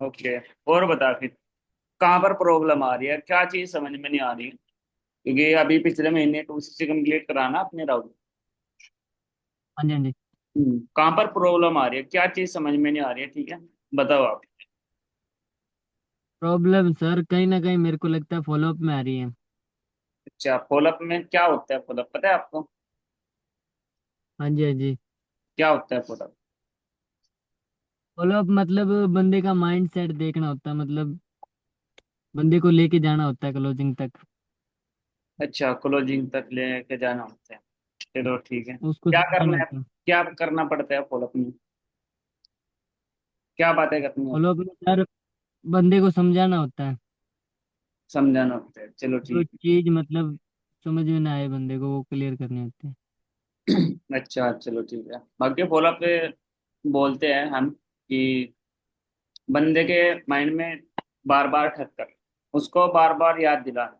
Okay. और बता फिर, कहाँ पर प्रॉब्लम आ रही है, क्या चीज समझ में नहीं आ रही है? क्योंकि अभी पिछले महीने टू सी कंप्लीट कराना अपने राउट। हाँ जी हाँ जी। कहाँ पर प्रॉब्लम आ रही है, क्या चीज समझ में नहीं आ रही है, ठीक है? बताओ आप। प्रॉब्लम सर कहीं ना कहीं मेरे को लगता है फॉलोअप में आ रही है। अच्छा, फॉलोअप में क्या होता है? फॉलोअप पता है आपको? हाँ जी हाँ जी। क्या होता है फॉलोअप? फॉलोअप मतलब बंदे का माइंड सेट देखना होता है, मतलब बंदे को लेके जाना होता है क्लोजिंग तक। अच्छा, क्लोजिंग तक लेके जाना होता है। चलो ठीक है। उसको क्या समझाना करना है? होता है। क्या करना पड़ता है फॉलोअप में? क्या बातें करनी होती फॉलोअप में सर बंदे को समझाना होता है। है, समझाना होता है? चलो जो ठीक चीज मतलब समझ में ना आए बंदे को वो क्लियर करनी होती है। है। अच्छा चलो ठीक है। बाकी फॉलोअप पे बोलते हैं हम कि बंदे के माइंड में बार बार ठक्कर, उसको बार बार याद दिलाना।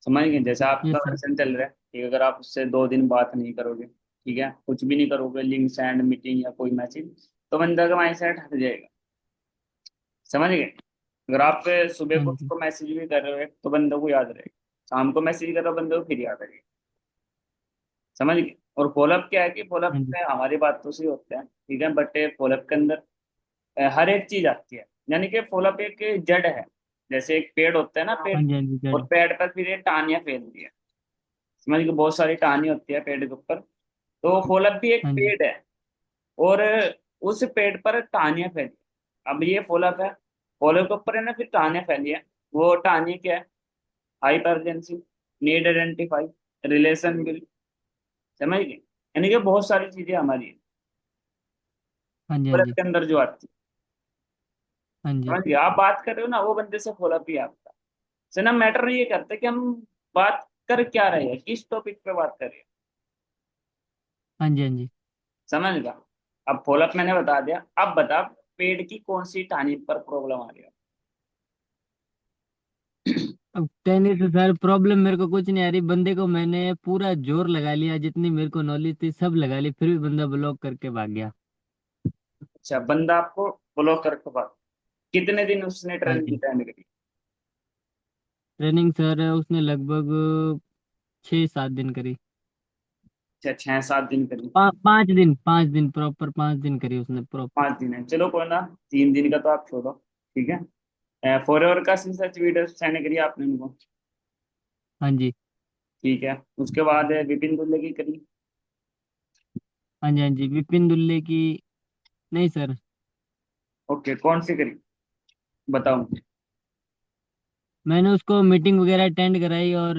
समझ गए? जैसे आपका यस सर। वर्सन चल रहा है, ठीक है, अगर आप उससे 2 दिन बात नहीं करोगे, ठीक है, कुछ भी नहीं करोगे, लिंक सेंड मीटिंग या कोई मैसेज, तो बंदा का माइंड सेट हट जाएगा। समझ गए? अगर आप सुबह हाँ को जी उसको मैसेज भी कर रहे हो तो बंदे को याद रहेगा, शाम को मैसेज कर रहे हो बंदे को फिर याद रहेगा। समझ गए? और फॉलोअप क्या है कि फॉलोअप हाँ जी में हमारी बात तो सही होता है, ठीक है, बट फॉलोअप के अंदर हर एक चीज आती है। यानी कि फॉलोअप एक जड़ है। जैसे एक पेड़ होता है ना, पेड़, हाँ जी हाँ जी और सर। पेड़ पर फिर ये टहनियां फैलती है। समझ गए? बहुत सारी टहनी होती है पेड़ के ऊपर। तो फॉलोअप भी एक हाँ जी पेड़ है, और उस पेड़ पर टहनियां फैली। अब ये फॉलोअप है, फॉलोअप के ऊपर है ना फिर टहनियां फैली है। वो टहनी क्या है? हाइपरजेंसी, नीड आइडेंटिफाई, रिलेशन बिल्ड। समझ गए? यानी कि बहुत सारी चीजें हमारी हाँ जी हाँ फॉलोअप जी के अंदर जो आती है। हाँ जी समझ गए? आप बात कर रहे हो ना, वो बंदे से फॉलोअप ही है आपका। से ना मैटर ये करता है कि हम बात कर क्या रहे हैं, किस टॉपिक पे बात कर रहे हैं। हाँ जी हाँ जी। समझ गया? अब फॉलोअप मैंने बता दिया, अब बता पेड़ की कौन सी टहनी पर प्रॉब्लम आ रही है? अब कहने से सर प्रॉब्लम मेरे को कुछ नहीं आ रही, बंदे को मैंने पूरा जोर लगा लिया, जितनी मेरे को नॉलेज थी सब लगा ली, फिर भी बंदा ब्लॉक करके भाग गया। अच्छा, बंदा आपको ब्लॉक करके बात, कितने दिन उसने हाँ ट्रेनिंग जी। अटेंड करी? ट्रेनिंग सर उसने लगभग 6-7 दिन करी। अच्छा, 6-7 दिन करी। 5 दिन, 5 दिन प्रॉपर, 5 दिन करी उसने प्रॉपर। 5 दिन है, चलो कोई ना। 3 दिन का तो आप छोड़ो, ठीक है। फॉर एवर का रिसर्च वीडियो सेंड करिए आपने उनको, हाँ जी ठीक है। उसके बाद विपिन दुल्ले की करी? हाँ जी हाँ जी। विपिन दुल्ले की नहीं सर। ओके, कौन सी करी, बताओ मुझे। मैंने उसको मीटिंग वगैरह अटेंड कराई और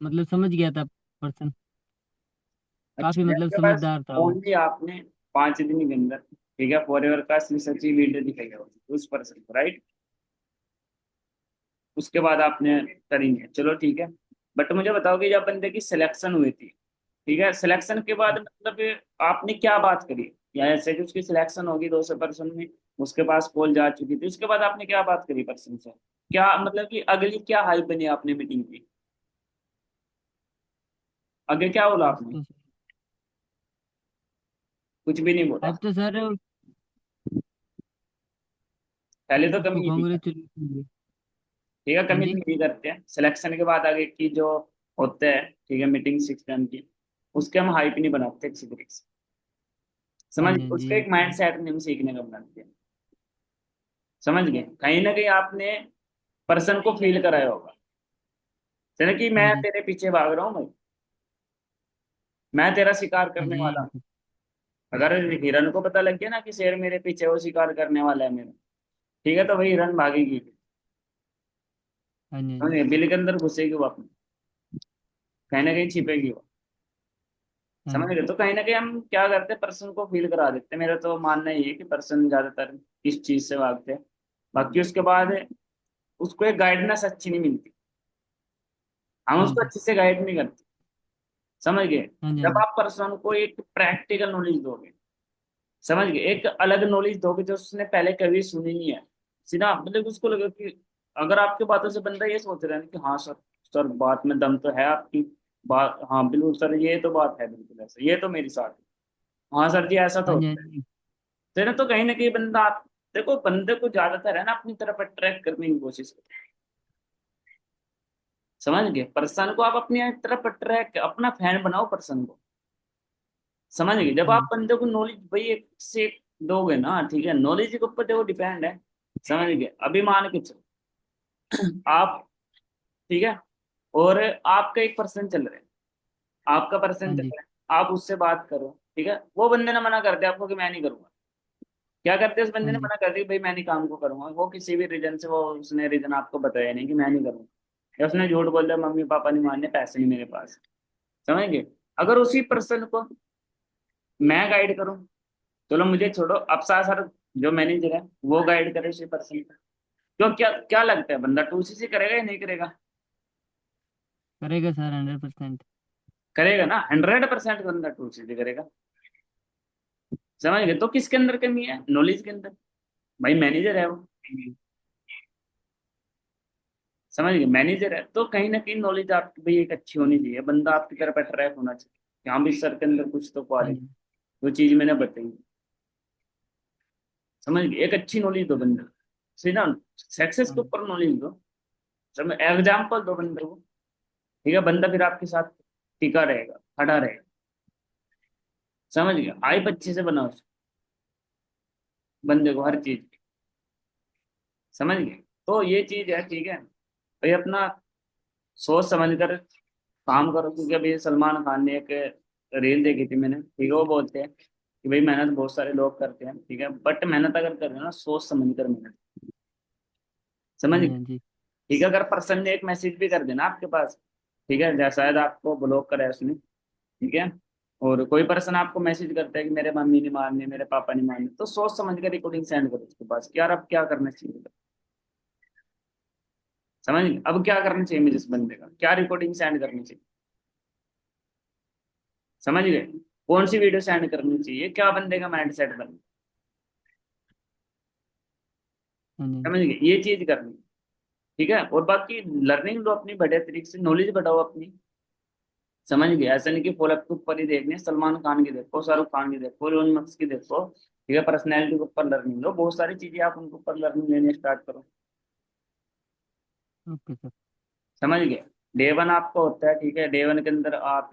मतलब समझ गया था पर्सन, अच्छा, काफी मतलब आपके पास समझदार था वो। ओनली आपने 5 दिन के अंदर, ठीक है, फॉर एवर का रिसर्च वीडियो दिखाई है उस पर्सन को, राइट? उसके बाद आपने करेंगे, चलो ठीक है। बट मुझे बताओ कि जब बंदे की सिलेक्शन हुई थी, ठीक है, सिलेक्शन के बाद मतलब आपने क्या बात करी? या ऐसे कि उसकी सिलेक्शन होगी 200 पर्सन में, उसके पास कॉल जा चुकी थी, उसके बाद आपने क्या बात करी पर्सन से? क्या मतलब कि अगली क्या हाइप बनी आपने मीटिंग की? आगे क्या बोला अब आपने? तो कुछ भी नहीं बोला? अब तो सर पहले तो उसको कमी नहीं करते, कॉन्ग्रेचुलेशन। ठीक है, हाँ कमी तो जी नहीं करते हैं सिलेक्शन के बाद आगे की जो होते हैं, ठीक है, मीटिंग सिस्टम की, उसके हम हाइप नहीं बनाते किसी तरीके से। हाँ समझ जी गए? हाँ उसका जी। एक माइंड सेट नहीं हम सीखने का बनाते हैं। समझ गए? कहीं ना कहीं आपने पर्सन को फील कराया होगा, जैसे कि हाँ मैं जी तेरे पीछे भाग रहा हूँ भाई, मैं तेरा शिकार हाँ करने जी। वाला हूँ। अगर हिरन को पता लग गया ना कि शेर मेरे पीछे वो शिकार करने वाला है मेरा, ठीक है, तो वही हिरन भागेगी। हाँ जी हाँ समझ जी गए? बिल के अंदर घुसेगी वो अपनी, कहीं ना कहीं छिपेगी वो। हाँ समझ जी गए? तो कहीं ना कहीं हम क्या करते हैं, पर्सन को फील करा देते हैं। मेरा तो मानना ये है कि पर्सन ज्यादातर इस चीज से भागते हैं। बाकी उसके बाद उसको एक गाइडेंस अच्छी नहीं मिलती, हम हाँ उसको जी अच्छे से गाइड नहीं करते। समझ गए? हाँ जी हाँ जब जी आप पर्सन को एक प्रैक्टिकल नॉलेज दोगे, समझ गए, एक अलग नॉलेज दोगे जो उसने पहले कभी सुनी नहीं है, सीधा मतलब उसको लगे कि अगर आपके बातों से बंदा ये सोच रहा है कि हाँ सर, सर बात में दम तो है आपकी, बात हाँ बिल्कुल सर, ये तो बात है, बिल्कुल ऐसा, ये तो मेरी साथ है, हाँ सर जी ऐसा तो हाँ जी हाँ होता है। जी। तो ना, तो कहीं ना कहीं बंदा देखो बंदे को ज्यादातर है ना अपनी तरफ अट्रैक्ट करने की कोशिश करो। समझ गए? पर्सन को आप अपनी तरफ अट्रैक्ट, अपना फैन बनाओ पर्सन को। समझ गए? जब हाँ आप जी। बंदे को नॉलेज भाई एक से एक दोगे ना, ठीक है, नॉलेज के ऊपर देखो डिपेंड है। समझ गए? अभी मान के चलो आप, ठीक है, और आपका एक पर्सन चल रहा है, आपका पर्सन हाँ चल जी। रहा है, आप उससे बात करो, ठीक है, वो बंदे ने मना कर दिया आपको कि मैं नहीं करूंगा। क्या करते उस बंदे हाँ ने जी। मना कर दिया भाई मैं नहीं काम को करूंगा, वो किसी भी रीजन से, वो उसने रीजन आपको बताया नहीं कि मैं नहीं करूंगा, या उसने झूठ बोल दिया मम्मी पापा नहीं मानने, पैसे नहीं मेरे पास। समझ गए? अगर उसी पर्सन को मैं गाइड करूं, चलो मुझे छोड़ो, अब सर जो मैनेजर है वो गाइड करे उसी पर्सन को, क्यों, क्या क्या लगता है बंदा टू सी करेगा या नहीं करेगा? करेगा सर 100%। करेगा ना, 100% बंदा टू सी करेगा। समझ गए? तो किसके अंदर कमी है? नॉलेज के अंदर। भाई मैनेजर है वो, समझ गए? मैनेजर है तो कहीं ना कहीं नॉलेज आपकी भाई एक अच्छी होनी चाहिए, बंदा आपकी तरफ अट्रैक्ट होना चाहिए कि हाँ भी सर के अंदर कुछ तो हाँ क्वालिटी, जी। वो चीज मैंने बताई। समझ गए? एक अच्छी नॉलेज दो बंदे को, सही ना, सक्सेस के हाँ ऊपर नॉलेज दो, सब एग्जाम्पल दो बंदे को, ठीक है, बंदा फिर आपके साथ टिका रहेगा, खड़ा रहेगा। समझ गया? हाइप अच्छे से बनाओ उसको, बंदे को हर चीज की। समझ गए? तो ये चीज है, ठीक है भाई, अपना सोच समझ कर काम करो, क्योंकि अभी सलमान खान ने एक रील देखी थी मैंने, ठीक है, वो बोलते हैं कि भाई मेहनत बहुत सारे लोग करते हैं, ठीक है, बट मेहनत अगर कर रहे हो ना सोच समझ कर मेहनत। समझ हाँ गए? जी। हाँ जी। ठीक है, अगर पर्सन ने एक मैसेज भी कर देना आपके पास, ठीक है, जैसा शायद आपको ब्लॉक करा है उसने, ठीक है, और कोई पर्सन आपको मैसेज करता है कि मेरे मम्मी नहीं मानने, मेरे पापा नहीं मानने, तो सोच समझ कर रिकॉर्डिंग सेंड करो उसके पास कि यार अब क्या करना चाहिए। समझ गए? अब क्या करना चाहिए मुझे, इस बंदे का क्या रिकॉर्डिंग सेंड करनी चाहिए। समझ गए? कौन सी वीडियो सेंड करनी चाहिए, क्या बंदे का माइंड सेट बनना। हाँ जी। समझ गए? ये चीज करनी, ठीक है, और बाकी लर्निंग लो अपनी बढ़िया तरीके से, नॉलेज बढ़ाओ अपनी। समझ गए? ऐसा नहीं कि फॉलोअप के ऊपर ही देखनी है, सलमान खान की देखो, शाहरुख खान की देखो, इलोन मस्क की देखो, ठीक है, पर्सनैलिटी के ऊपर लर्निंग लो, बहुत सारी चीजें आप उनके ऊपर लर्निंग लेने स्टार्ट करो। Okay sir. समझ गए? डे वन आपको होता है, ठीक है, डे वन के अंदर आप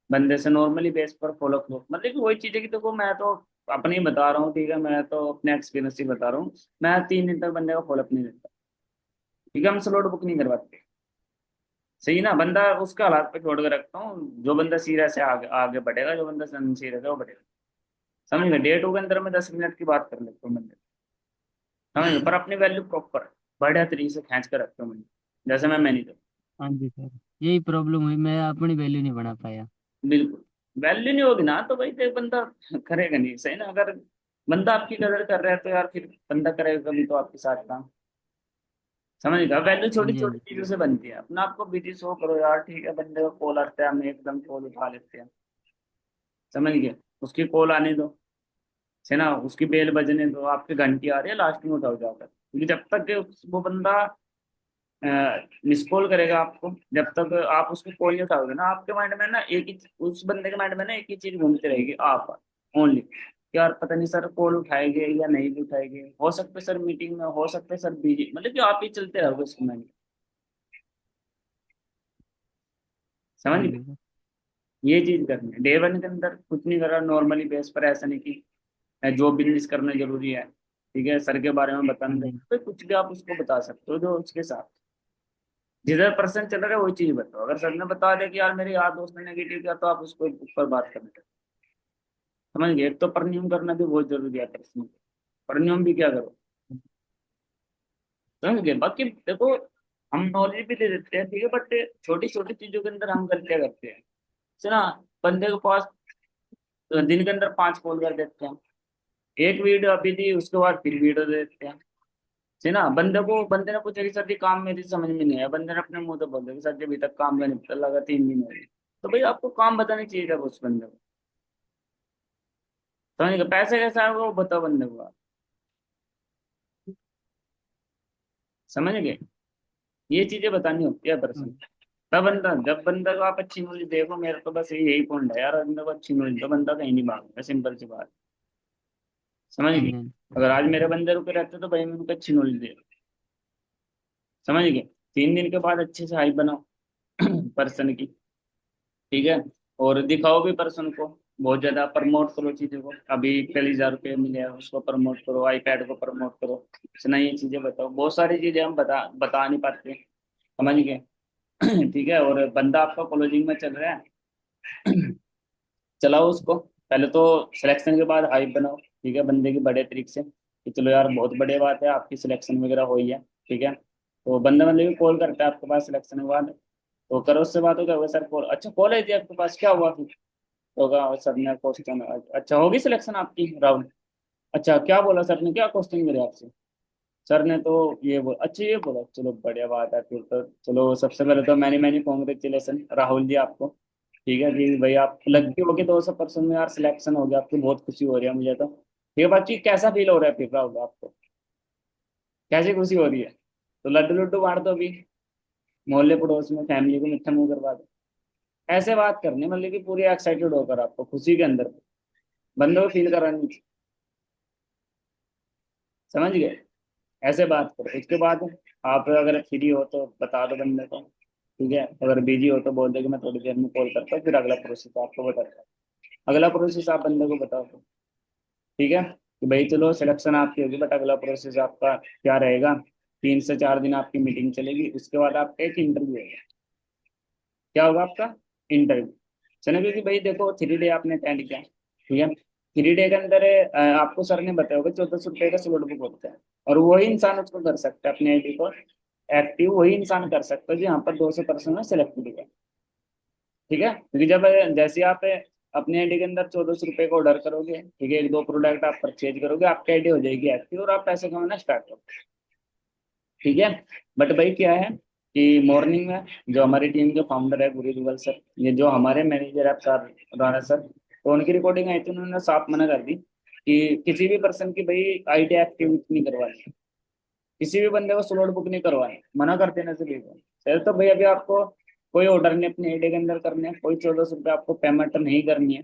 बंदे से नॉर्मली बेस पर फॉलो करो, मतलब कि वही चीज़ है कि देखो मैं तो अपनी बता रहा हूँ, ठीक है, मैं तो अपने एक्सपीरियंस ही बता रहा हूँ, मैं 3 दिन तक बंदे का फॉलोअप नहीं देता, ठीक है, हम स्लॉट बुक नहीं करवाते। सही ना, बंदा उसका हालात पे छोड़ के रखता हूँ, जो बंदा सीरियस है आगे आगे बढ़ेगा, जो बंदा सीरियस है वो बढ़ेगा। समझ गए? डे टू के अंदर मैं 10 मिनट की बात कर लेता हूँ बंदे, समझ गए, पर अपनी वैल्यू प्रॉपर बढ़िया तरीके से खींच कर रखता हूँ मैं, जैसे मैं मैनेजर। हाँ जी सर, यही प्रॉब्लम हुई, मैं अपनी वैल्यू नहीं बना पाया। बिल्कुल, वैल्यू नहीं होगी ना तो भाई देख बंदा करेगा नहीं, सही ना, अगर बंदा आपकी कदर कर रहा है तो यार फिर बंदा करेगा कभी तो आपके साथ काम। समझेगा? वैल्यू हाँ छोटी जी। हाँ छोटी जी। चीजों से बनती है, अपना आपको बिजी शो करो यार, ठीक है, बंदे का कॉल आता है, हम एकदम कॉल उठा लेते हैं। समझ गए? उसकी कॉल आने दो, है ना, उसकी बेल बजने दो, आपकी घंटी आ रही है, लास्ट में उठाओ जाकर, क्योंकि जब तक कि वो बंदा मिस कॉल करेगा आपको, जब तक आप उसको कॉल नहीं उठाओगे ना, आपके माइंड में ना एक ही, उस बंदे के माइंड में ना एक ही चीज घूमती रहेगी, आप ओनली, यार पता नहीं सर कॉल उठाएंगे या नहीं भी उठाएंगे, हो सकता है सर मीटिंग में, हो सकता है सर बिजी, मतलब कि आप ही चलते रहोगे उसके माइंड में। समझ हाँ गए? जी सर। ये चीज करनी है डे वन के अंदर, कुछ नहीं करा नॉर्मली बेस पर, ऐसा नहीं कि जो बिजनेस करना जरूरी है, ठीक है, सर के बारे में हाँ बताना, जी। तो कुछ भी आप उसको बता सकते हो जो उसके साथ जिधर पर्सन चल रहा है वही चीज बताओ, अगर सर ने बता दिया कि यार मेरे यार दोस्त ने नेगेटिव किया, तो आप उसको ऊपर बात करना। समझ गए? एक तो परन्यूम करना भी बहुत जरूरी है पर्सन, परन्यूम भी क्या करो। समझ गए? बाकी देखो हम नॉलेज भी दे देते हैं, ठीक है, बट छोटी छोटी चीजों के अंदर हम गलतियां करते हैं। सुना, बंदे के पास दिन के अंदर 5 कॉल कर देते हैं, एक वीडियो अभी दी उसके बाद फिर वीडियो दे देते हैं। है ना, बंदे ने पूछा कि सर जी काम मेरी समझ में नहीं आया, बंदे ने अपने मुंह तो बोल दिया कि सर जी अभी तक काम का नहीं पता लगा, 3 दिन हो गए। तो भाई आपको काम बताना चाहिए था उस बंदे को। समझ गए? पैसे कैसे आएगा वो बताओ बंदे को आप। समझ गए? ये चीजें बतानी होती है पर्सन, हाँ तब बंदा, जब बंदा को आप अच्छी नॉलेज देखो, मेरा तो बस यही पॉइंट है यार, बंदा को अच्छी नॉलेज दो, बंदा कहीं नहीं भागेगा, सिंपल सी बात। समझ हाँ गए? जी। अगर आज मेरे बंदे रुके रहते तो भाई मैं उनको अच्छी नॉलेज दे, समझ गए। 3 दिन के बाद अच्छे से हाइप बनाओ पर्सन की, ठीक है। और दिखाओ भी पर्सन को, बहुत ज्यादा प्रमोट करो चीजों को। अभी 40,000 रुपये मिले हैं उसको प्रमोट करो, आईपैड को प्रमोट करो, इतना ये चीजें बताओ। बहुत सारी चीजें हम बता बता नहीं पाते, समझ गए। ठीक है। और बंदा आपका क्लोजिंग में चल रहा है, चलाओ उसको। पहले तो सिलेक्शन के बाद हाइप बनाओ, ठीक है, बंदे की बड़े तरीके से कि चलो यार बहुत बड़ी बात है आपकी सिलेक्शन वगैरह हुई है, ठीक है। तो बंदा मतलब भी कॉल करता है आपके पास सिलेक्शन के बाद, तो करो उससे बात। हो गया सर कॉल, अच्छा कॉलेज है आपके पास, क्या हुआ फिर? तो होगा सर ने क्वेश्चन, अच्छा होगी सिलेक्शन आपकी राहुल, अच्छा क्या बोला सर ने, क्या क्वेश्चन मेरे आपसे? सर ने तो ये बोला, अच्छा ये बोला, चलो बढ़िया बात है फिर तो। चलो सबसे पहले तो many many congratulation Rahul ji आपको, ठीक है कि भाई आप लकी हो गए 200% में यार, सिलेक्शन हो गया आपकी, बहुत खुशी हो रही है मुझे तो। ये बात कैसा फील हो रहा है फिर राहुल आपको, कैसी खुशी हो रही है? तो लड्डू लड्डू बांट दो अभी, मोहल्ले पड़ोस में, फैमिली को मिठा मुंह करवा दो। ऐसे बात करनी मतलब कि पूरी एक्साइटेड होकर आपको खुशी के अंदर बंदे को फील करानी, समझ गए। ऐसे बात करो। उसके बाद आप अगर फ्री हो तो बता दो बंदे को, ठीक है। अगर बिजी हो तो बोल दे कि मैं थोड़ी देर में कॉल करता हूँ, फिर अगला प्रोसेस आपको बताता हूँ। अगला प्रोसेस आप बंदे को बताओ तो, ठीक है कि भाई चलो सिलेक्शन आपकी होगी, बट अगला प्रोसेस आपका क्या रहेगा? 3 से 4 दिन आपकी मीटिंग चलेगी, उसके बाद आपका एक इंटरव्यू होगा। क्या होगा आपका? इंटरव्यू। चलो, क्योंकि भाई देखो 3 डे आपने अटेंड किया, ठीक है। 3 डे के अंदर आपको सर ने बताया होगा 1400 रुपये का स्लॉट बुक होता है, और वही इंसान उसको कर सकता है, अपने आईडी को एक्टिव वही इंसान कर सकता है जो यहाँ पर 200% में सेलेक्ट हुआ, ठीक है। क्योंकि जब जैसे आप अपने आईडी के अंदर 1400 रुपये का ऑर्डर करोगे, ठीक है, 1-2 प्रोडक्ट आप परचेज करोगे, आपकी आईडी हो जाएगी एक्टिव और आप पैसे कमाना स्टार्ट करोगे, ठीक है। बट भाई क्या है कि मॉर्निंग में जो हमारी टीम के फाउंडर है गुरु दुगल सर, ये जो हमारे मैनेजर है सर राणा सर, तो उनकी रिकॉर्डिंग आई थी, उन्होंने साफ मना कर दी कि किसी भी पर्सन की भाई आईडी एक्टिवेट नहीं करवानी, किसी भी बंदे को स्लॉट बुक नहीं करवानी, मना कर देने से भी। सर तो भाई अभी आपको कोई ऑर्डर नहीं अपने आईडी के अंदर करने, कोई 1400 रुपये आपको पेमेंट नहीं करनी है,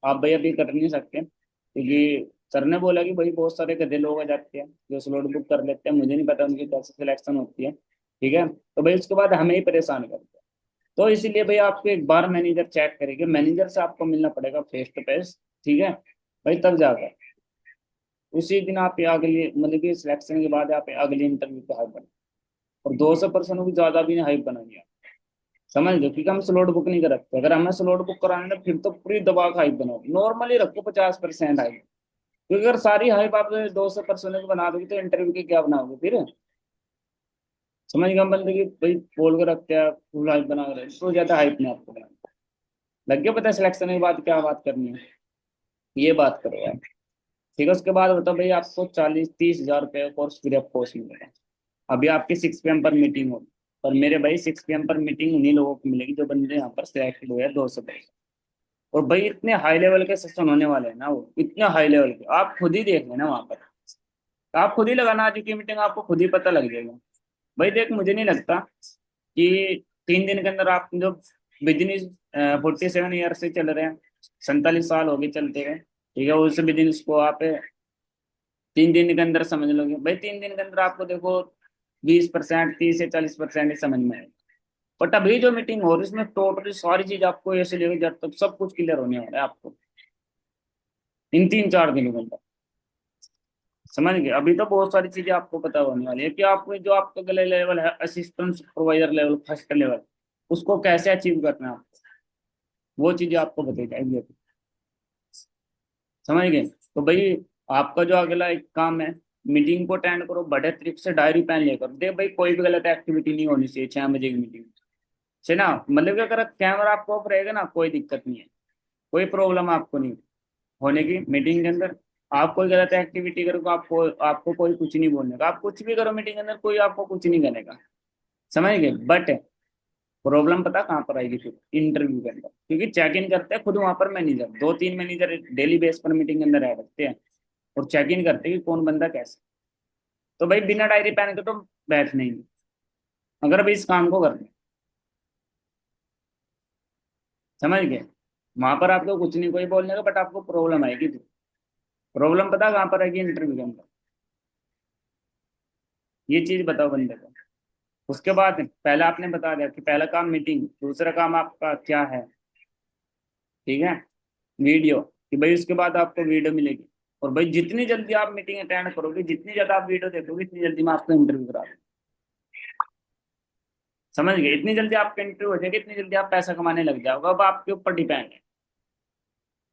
आप भाई अभी कर नहीं सकते, क्योंकि सर ने बोला कि भाई बहुत सारे गधे लोग आ जाते हैं जो स्लॉट बुक कर लेते हैं, मुझे नहीं पता उनकी कैसे सिलेक्शन होती है, ठीक है। तो भाई उसके बाद हमें ही परेशान करते हैं। तो इसीलिए भाई आपको एक बार मैनेजर चेक करेंगे, मैनेजर से आपको मिलना पड़ेगा फेस टू फेस, ठीक है भाई, तब जाकर उसी दिन आप अगली मतलब कि सिलेक्शन के बाद आप अगली इंटरव्यू पे हाइप बना। और 200% भी ज्यादा भी हाइप बनानी है, समझ लो, क्योंकि हम स्लॉट बुक नहीं कर रखते। अगर हमें स्लॉट बुक कराना है फिर तो पूरी दबा के हाइप बनाओ, नॉर्मली रखो 50% हाइप, क्योंकि अगर सारी हाइप आप 200% की बना दोगे तो इंटरव्यू की क्या बनाओगे फिर? समझ गए हम, बंदे की भाई बोल के रखते हैं फुल हाइप बना के रखते, तो ज्यादा हाइप नहीं आपको बनाना। लग गया पता है सिलेक्शन के बाद क्या बात करनी है, ये बात करो यार, ठीक है। उसके बाद बताओ भाई आपको 40-30 हजार रुपये कोर्स फ्री ऑफ कॉस्ट मिलेगा। अभी आपकी 6 PM पर मीटिंग होगी, पर मेरे भाई 6 PM पर मीटिंग उन्हीं लोगों को मिलेगी जो बंदे यहाँ पर सिलेक्टेड हुए हैं 200%। और भाई इतने हाई लेवल के सेशन होने वाले हैं ना, वो इतने हाई लेवल के आप खुद ही देख लेना वहां पर, आप खुद ही लगाना आज की मीटिंग, आपको खुद ही पता लग जाएगा। भाई देख मुझे नहीं लगता कि 3 दिन के अंदर आप जो बिजनेस 47 ईयर से चल रहे हैं, 47 साल हो गए चलते हुए, ठीक है, उस बिजनेस को आप 3 दिन के अंदर समझ लोगे। भाई 3 दिन के अंदर आपको देखो 20%, 30 से 40% ही समझ में आएगा। बट अभी जो मीटिंग हो रही है इसमें टोटली सारी चीज आपको ऐसे लेकर जब तक सब कुछ क्लियर होने वाला है आपको इन 3-4 दिनों के अंदर, समझ गए। अभी तो बहुत सारी चीजें आपको पता होने वाली है कि आपको जो आपका गले लेवल है assistant supervisor level, first level, उसको कैसे अचीव करना है आपको, वो चीजें आपको बताई जाएंगी अभी, समझ गए। तो भाई आपका जो अगला एक काम है, मीटिंग को अटेंड करो बड़े तरीके से, डायरी पेन लेकर देख भाई, कोई भी गलत एक्टिविटी नहीं होनी चाहिए 6 बजे की मीटिंग से ना। मतलब कि अगर कैमरा आपको ऑफ रहेगा ना कोई दिक्कत नहीं है, कोई प्रॉब्लम आपको नहीं होने की मीटिंग के अंदर। आप कोई गलत एक्टिविटी करो आपको आपको कोई कुछ नहीं बोलने का, आप कुछ भी करो मीटिंग के अंदर कोई आपको कुछ नहीं करेगा, समझ गए। बट प्रॉब्लम पता कहाँ पर आएगी फिर? इंटरव्यू के अंदर, क्योंकि चेक इन करते हैं खुद वहां पर मैनेजर, 2-3 मैनेजर डेली बेस पर मीटिंग के अंदर ऐड रखते हैं और चेक इन करते हैं कि कौन बंदा कैसे। तो भाई बिना डायरी पेन के तो बैठ नहीं, अगर भाई इस काम को करते हैं, समझ गए। वहां पर आपको कुछ नहीं कोई बोलने का, बट आपको प्रॉब्लम आएगी। प्रॉब्लम पता कहाँ पर आएगी? इंटरव्यू के अंदर, ये चीज बताओ बंदे को। उसके बाद पहला आपने बता दिया कि पहला काम मीटिंग, दूसरा काम आपका क्या है, ठीक है, वीडियो, कि भाई उसके बाद आपको वीडियो मिलेगी। और भाई जितनी जल्दी आप मीटिंग अटेंड करोगे, जितनी ज्यादा आप वीडियो देखोगे, इतनी जल्दी मैं आपको इंटरव्यू करा दूँ। समझ गए? इतनी जल्दी आपका इंटरव्यू हो जाएगा, इतनी जल्दी आप पैसा कमाने लग जाओगे। अब आपके ऊपर डिपेंड है।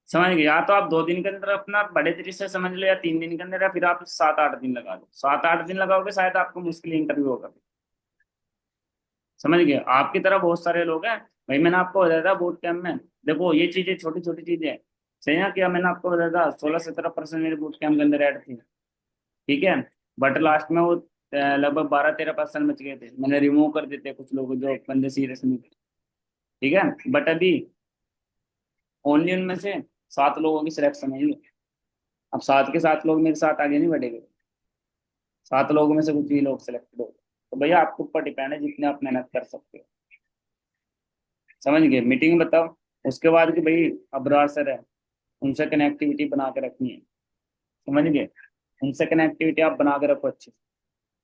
समझ गए? या तो आप 2 दिन के अंदर अपना बड़े तरीके से समझ लो, या 3 दिन के अंदर, या फिर आप 7-8 दिन लगा लो। 7-8 दिन लगाओगे शायद आपको मुश्किल इंटरव्यू होगा। समझ गए? आपकी तरह बहुत सारे लोग हैं। भाई मैंने आपको बताया था बूट कैंप में, देखो ये चीजें छोटी छोटी चीजें हैं। सही है क्या? मैंने आपको बताया था 16-17% मेरे बूट कैंप के अंदर ऐड थी, ठीक है। बट लास्ट में वो लगभग 12-13% बच गए थे, मैंने रिमूव कर देते कुछ लोग जो बंदे सीरियस नहीं थे, ठीक है। बट अभी ओनली उनमें से 7 लोगों की सिलेक्शन हुई है। अब 7 के 7 लोग मेरे साथ आगे नहीं बढ़ेंगे, 7 लोगों में से कुछ ही लोग सिलेक्टेड हो गए। तो भैया आपके ऊपर डिपेंड है, जितने आप मेहनत कर सकते हो। समझ गए? मीटिंग बताओ। उसके बाद कि भाई अब्रार सर है, उनसे कनेक्टिविटी बना के रखनी है। समझ गए? उनसे कनेक्टिविटी आप बना के रखो अच्छे से।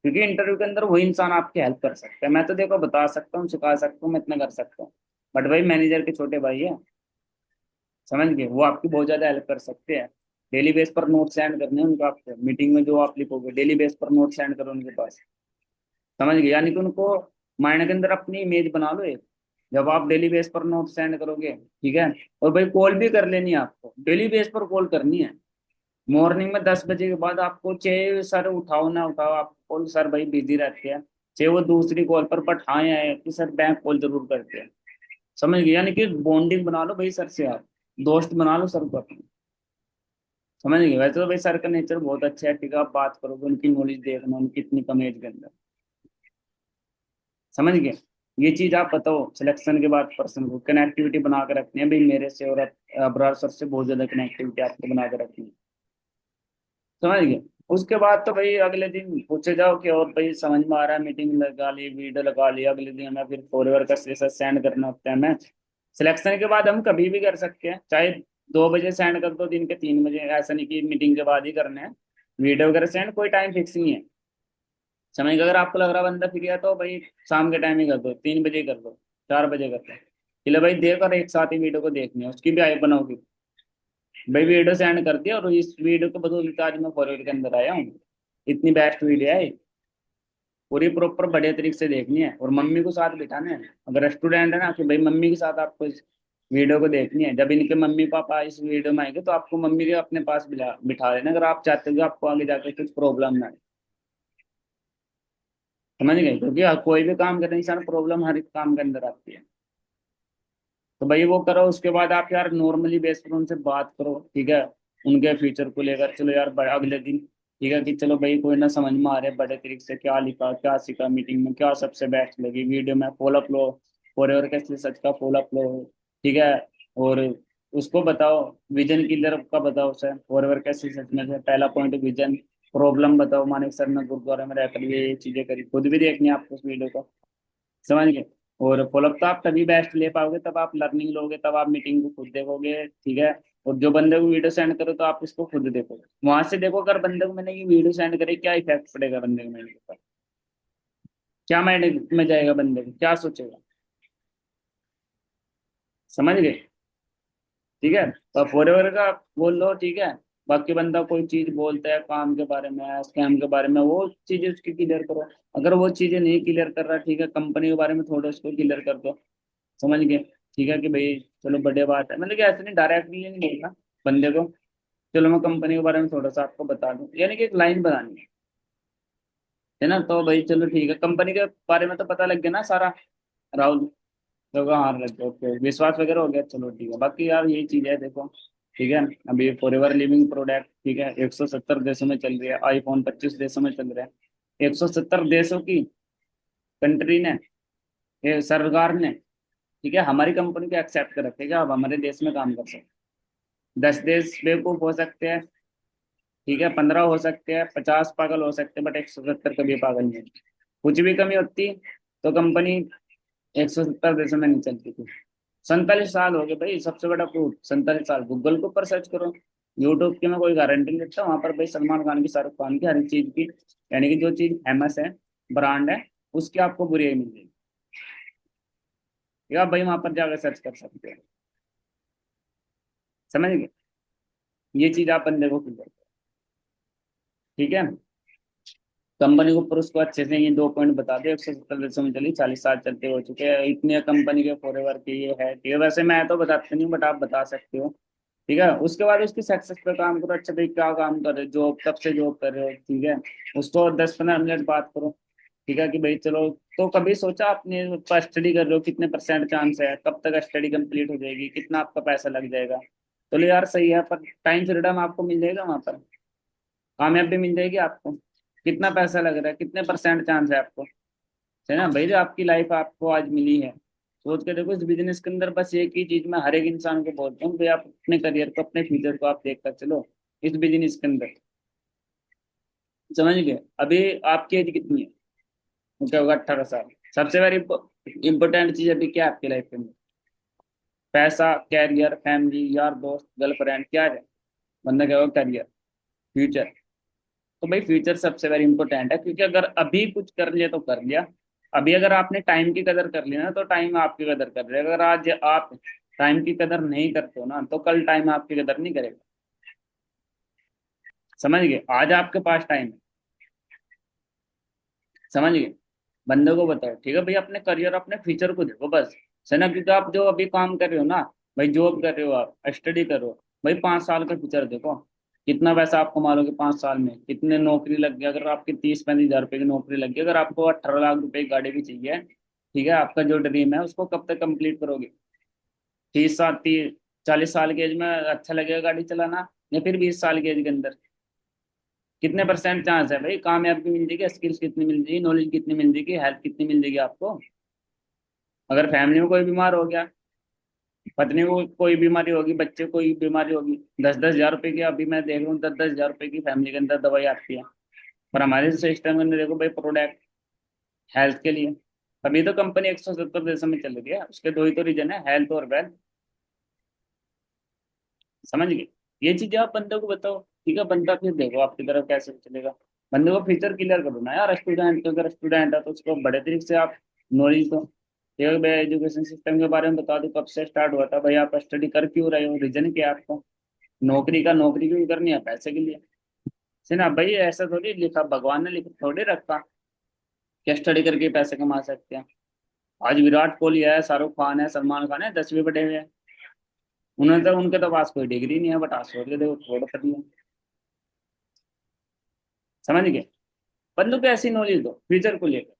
क्योंकि इंटरव्यू के अंदर वही इंसान आपकी हेल्प कर सकता है। मैं तो देखो बता सकता हूँ, सिखा सकता हूँ, मैं इतना कर सकता हूँ, बट भाई मैनेजर के छोटे भाई है। समझ गए? वो आपकी बहुत ज्यादा हेल्प कर सकते हैं। डेली बेस पर नोट सेंड करने हैं उनको, आपको मीटिंग में जो आप लिखोगे डेली बेस पर नोट सेंड करो उनके पास। समझ गए? यानी कि उनको माइंड के अंदर अपनी इमेज बना लो एक। जब आप डेली बेस पर नोट सेंड करोगे, ठीक है। और भाई कॉल भी कर लेनी है, आपको डेली बेस पर कॉल करनी है। मॉर्निंग में 10 बजे के बाद आपको, चाहे सर उठाओ ना उठाओ, आप कॉल, सर भाई बिजी रहते हैं, चाहे वो दूसरी कॉल पर, बट हाँ ये है कि सर बैंक कॉल जरूर करते हैं। समझ गए? यानी कि बॉन्डिंग बना लो भाई सर से, आप दोस्त बना लो सर को अपने। समझ गए? वैसे तो भाई सर का नेचर बहुत अच्छा है, ठीक है। आप बात करोगे, उनकी नॉलेज देखना, उनकी इतनी कम एज के अंदर। समझ गए? ये चीज आप बताओ सिलेक्शन के बाद पर्सन को कनेक्टिविटी बना के रखनी है भाई मेरे से, और अबरार सर से बहुत ज्यादा कनेक्टिविटी आपको बना के रखनी है। समझ गए? उसके बाद तो भाई अगले दिन पूछे जाओ कि और भाई समझ में आ रहा है, मीटिंग लगा ली, वीडियो लगा ली, अगले दिन हमें फिर फॉरवर्ड का सेंड करना होता है। मैं सिलेक्शन के बाद हम कभी भी कर सकते हैं, चाहे 2 बजे सेंड कर दो, दिन के 3 बजे, ऐसा नहीं कि मीटिंग के बाद ही करने हैं वीडियो वगैरह सेंड, कोई टाइम फिक्स नहीं है। समय का अगर आपको लग रहा बंदा फ्री है तो भाई शाम के टाइम ही कर दो, 3 बजे कर दो, 4 बजे कर दो। चलो भाई देख, और एक साथ ही वीडियो को देखनी है, उसकी भी आई बनाओगी। भाई वीडियो सेंड कर दिया, और इस वीडियो को बदौलत आज मैं फॉरवर्ड के अंदर आया हूँ। इतनी बेस्ट वीडियो है ये। पूरी प्रॉपर बढ़िया तरीके से देखनी है, और मम्मी को साथ बिठाना है। अगर स्टूडेंट है ना, कि भाई मम्मी के साथ आपको इस वीडियो को देखनी है, जब इनके मम्मी पापा इस वीडियो में आएंगे तो आपको मम्मी के अपने पास बिठा लेना, अगर आप चाहते हो कि आपको आगे जाकर कुछ प्रॉब्लम ना आए। समझ गए? क्योंकि कोई भी काम करने इंसान, प्रॉब्लम हर एक काम के अंदर आती है। तो भाई वो करो। उसके बाद आप यार नॉर्मली बेस पर उनसे बात करो, ठीक है। उनके फ्यूचर को लेकर चलो यार, अगले दिन, ठीक है, कि चलो भाई कोई ना समझ में आ रहा है बड़े तरीके से, क्या लिखा क्या सीखा मीटिंग में, क्या सबसे बेस्ट लगी वीडियो में, फॉलोअप लो, फॉरएवर कैसे सच का फॉलोअप लो, ठीक है। और उसको बताओ, विजन किलर का बताओ उसे, फॉरएवर कैसे सच में से पहला पॉइंट विजन। प्रॉब्लम बताओ, मानिक सर ने गुरुद्वारा में रहकर ये चीजें करी, खुद भी देखनी है आपको उस वीडियो को। समझ गए? और फॉलोअप तो आप तभी बेस्ट ले पाओगे, तब आप लर्निंग लोगे, तब आप मीटिंग को खुद देखोगे, ठीक है। और जो बंदे को वीडियो सेंड करो तो आप उसको खुद देखोगे, वहां से देखो अगर बंदे को मैंने ये वीडियो सेंड करी क्या इफेक्ट पड़ेगा बंदे के माइंड के ऊपर, क्या माइंड में जाएगा, बंदे को क्या सोचेगा। समझ गए? ठीक है। तो फॉरएवर का बोल लो, ठीक है। बाकी बंदा कोई चीज बोलता है काम के बारे में, स्कैम के बारे में, वो चीजें उसकी क्लियर करो। अगर वो चीजें नहीं क्लियर कर रहा, ठीक है, कंपनी के बारे में थोड़ा उसको क्लियर कर दो। समझ गए? ठीक है कि भाई चलो बढ़िया बात है, मतलब कि ऐसे नहीं डायरेक्टली नहीं बोलना बंदे को, चलो मैं कंपनी के बारे में थोड़ा सा आपको बता दूं, यानी कि एक लाइन बनानी है ना। तो भाई चलो ठीक है, कंपनी के बारे में तो पता लग गया ना सारा, राहुल। तो हाँ लग गया, ओके, विश्वास वगैरह हो गया, चलो ठीक है। बाकी यार यही चीज है देखो, ठीक है। अभी फॉरएवर लिविंग प्रोडक्ट, ठीक है, 170 देशों में चल रही है, आईफोन 25 देशों में चल रहा है, 170 देशों की कंट्री ने, ये सरकार ने, ठीक है, हमारी कंपनी को एक्सेप्ट कर रखेगा, अब हमारे देश में काम कर सकते। 10 देश बेवकूफ हो सकते हैं, ठीक है, 15 हो सकते हैं, 50 पागल हो सकते हैं, बट 170 कभी पागल नहीं है। कुछ भी कमी होती तो कंपनी 170 देशों में नहीं चलती थी। 47 साल हो गए भाई, सबसे बड़ा प्रूफ 47 साल, गूगल के ऊपर सर्च करो, यूट्यूब की मैं कोई गारंटी नहीं देता, वहां पर भाई सलमान खान की, शाहरुख खान की, हर एक चीज की, यानी कि जो चीज फेमस है ब्रांड है, उसकी आपको बुरी मिल जाएगी। या भाई वहां पर जाकर सर्च कर सकते हो। समझ गए? ये चीज आप बंदे को क्लियर करो। ठीक है। कंपनी के ऊपर उसको अच्छे से ये 2 पॉइंट बता दे, 170 देशों में चली, 40 साल चलते हो चुके हैं, इतने कंपनी के फॉरएवर के ये है, ठीक है। वैसे मैं तो बताता नहीं हूँ, बट आप बता सकते हो। ठीक है। उसके बाद उसकी सक्सेस पे काम करो, अच्छा भाई क्या काम कर रहे हो, जॉब कब से जॉब कर रहे हो, ठीक है। उसको 10-15 मिनट बात करो। ठीक है कि भाई चलो, तो कभी सोचा आपने स्टडी कर रहे हो, कितने परसेंट चांस है, कब तक स्टडी कंप्लीट हो जाएगी, कितना आपका पैसा लग जाएगा। चलो यार सही है, पर टाइम फ्रीडम आपको मिल जाएगा वहां पर, कामयाबी मिल जाएगी आपको, कितना पैसा लग रहा है, कितने परसेंट चांस है आपको, है ना भाई। जो आपकी लाइफ आपको आज मिली है, सोच के देखो। इस बिजनेस के अंदर बस एक ही चीज मैं हर एक इंसान को बोलता हूँ भाई, आप अपने करियर को, अपने फ्यूचर को आप देख कर चलो इस बिजनेस के अंदर। समझ गए? अभी आपकी एज कितनी है? क्या होगा? 18 साल। सबसे वेरी इंपॉर्टेंट चीज अभी क्या है आपकी लाइफ के अंदर? पैसा, कैरियर, फैमिली, यार दोस्त, गर्लफ्रेंड, क्या है? बंदा क्या होगा? Career, future. तो भाई फ्यूचर सबसे वेरी इंपॉर्टेंट है, क्योंकि अगर अभी कुछ कर लिया तो कर लिया। अभी अगर आपने टाइम की कदर कर ली ना, तो टाइम आपकी कदर कर रहे, अगर आज आप टाइम की कदर नहीं करते हो ना, तो कल टाइम आपकी कदर नहीं करेगा। समझ गए? आज आपके पास टाइम है। समझ गए? बंदे को बताओ, ठीक है भाई, अपने करियर, अपने फ्यूचर को देखो बस। है ना? क्योंकि आप जो अभी काम कर रहे हो ना, भाई जॉब कर रहे हो, आप स्टडी कर रहे हो, भाई 5 साल का फ्यूचर देखो। कितना पैसा आप कमा लोगे 5 साल में, कितने नौकरी लग गई, अगर आपकी 30-35 हज़ार रुपए की नौकरी लग गई, अगर आपको 18 लाख रुपए की गाड़ी भी चाहिए, ठीक है, आपका जो ड्रीम है उसको कब तक कंप्लीट करोगे? 30 साल, 40 साल की एज में अच्छा लगेगा गाड़ी चलाना, या फिर 20 साल की एज के अंदर? कितने परसेंट चांस है भाई कामयाबी मिल जाएगी, स्किल्स कितनी मिल जाएगी, नॉलेज कितनी मिल जाएगी, हेल्थ कितनी मिल जाएगी आपको? अगर फैमिली में कोई बीमार हो गया, पत्नी को कोई बीमारी होगी, बच्चे को कोई बीमारी होगी, 10-10 हज़ार रुपए की, अभी मैं देख रहा हूँ 10-10 हज़ार रुपए की फैमिली के अंदर दवाई आती है। पर हमारे सिस्टम के अंदर देखो भाई, प्रोडक्ट हेल्थ के लिए, अभी तो कंपनी 170 देशों में चल रही है, उसके दो ही तो रीजन है, हेल्थ और वेल्थ। समझ गए? ये चीजें आप बंदे को बताओ, ठीक है। बंदा फिर देखो आपकी तरफ कैसे चलेगा। बंदे को फ्यूचर क्लियर करो ना यार। स्टूडेंट, अगर स्टूडेंट है तो उसको बड़े तरीके से आप नॉलेज दो। ठीक है भाई, एजुकेशन सिस्टम के बारे में बता दो, कब से स्टार्ट हुआ था भाई, आप स्टडी कर क्यों रहे हो, रीजन क्या है आपको? नौकरी क्यों करनी है? पैसे के लिए। ना भाई, ऐसा थोड़ी लिखा, भगवान ने लिखा थोड़ी रखा कि स्टडी करके पैसे कमा सकते हैं। आज विराट कोहली है, शाहरुख खान है, सलमान खान है, 10वीं पढ़े हुए हैं। उन्होंने तो, उनके तो पास कोई डिग्री नहीं है, बट आज सोच के देखो थोड़ा पढ़ी है। समझ गए? बंदों को ऐसी नॉलेज दो फ्यूचर को लेकर,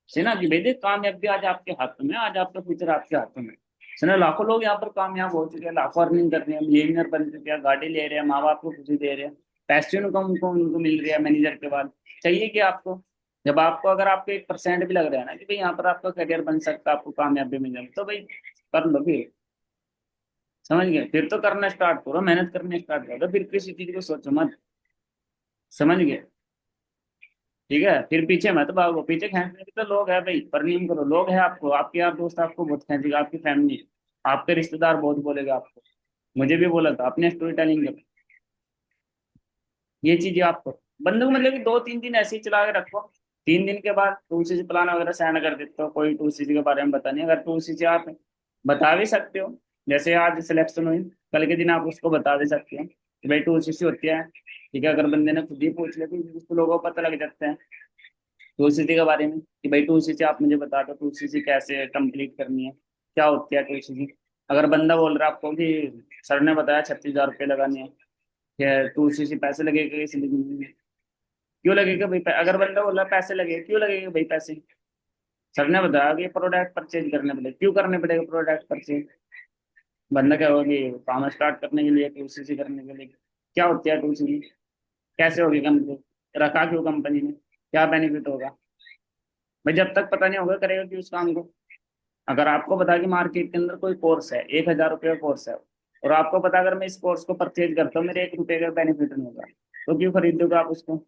है ना, कि भाई देख कामयाबी आज आपके हाथों में, आज आपका फ्यूचर आपके हाथों में। है ना? लाखों लोग यहाँ पर कामयाब हो चुके हैं, लाखों अर्निंग कर रहे हैं, मिलियनर बन चुके हैं, गाड़ी ले रहे हैं, माँ बाप को खुशी दे रहे हैं, पैसे उनको उनको मिल रही है मैनेजर के बाद। चाहिए कि आपको, जब आपको, अगर आपको 1% भी लग रहा है ना कि भाई यहाँ पर आपका करियर बन सकता है, आपको कामयाबी मिल जाएगी, तो भाई कर लो फिर। समझ गए? फिर तो करना स्टार्ट करो, मेहनत करनी स्टार्ट करो, फिर किसी चीज को सोचो मत। समझ गए? ठीक है। फिर पीछे मत भागो, पीछे खींचने के तो लोग है भाई, पर नहीं करो। लोग है आपको, आपके यार दोस्त आपको बहुत खींचेगा, आपकी फैमिली, आपके रिश्तेदार बहुत बोलेगा आपको। मुझे भी बोला था, अपने स्टोरी टेलिंग कर। ये चीजें आपको, बंदूक मतलब कि 2-3 दिन ऐसे ही चला के रखो। 3 दिन के बाद तुलसी से प्लान वगैरह साइन कर देते हो, कोई तुलसी जी के बारे में बता नहीं, अगर तुलसी जी आप बता भी सकते हो, जैसे आज सिलेक्शन हुई, कल के दिन आप उसको बता भी सकते हो कि भाई तुलसी सी होती है। ठीक है, अगर बंदे ने खुद ही पूछ लिया तो उसको लोगों को पता लग जाता है तुलसी जी के बारे में, कि भाई तुलसी जी आप मुझे बता दो, तुलसी जी कैसे कंप्लीट करनी है, क्या होती है तुलसी जी। अगर बंदा बोल रहा है आपको कि सर ने बताया 36 हज़ार रुपये लगाने हैं, कि तुलसी जी पैसे लगेगा इस लिखने में, क्यों लगेगा भाई अगर बंदा बोल रहा है पैसे लगेगा, क्यों लगेगा भाई पैसे? सर ने बताया कि प्रोडक्ट परचेज करने पड़ेगा, क्यों करने पड़ेगा प्रोडक्ट परचेज? बंदा क्या होगा कि काम स्टार्ट करने के लिए, टूलसी सी करने के लिए। क्या होती है टूलसी सी? कैसे होगी कंपनी, रखा क्यों कंपनी में, क्या बेनिफिट होगा? भाई जब तक पता नहीं होगा करेगा क्यों उस काम को? अगर आपको पता कि मार्केट के अंदर कोई कोर्स है, 1,000 रुपये का कोर्स है, और आपको पता अगर मैं इस कोर्स को परचेज करता हूँ मेरे 1 रुपये का बेनिफिट नहीं होगा, तो क्यों खरीदोगे आप उसको?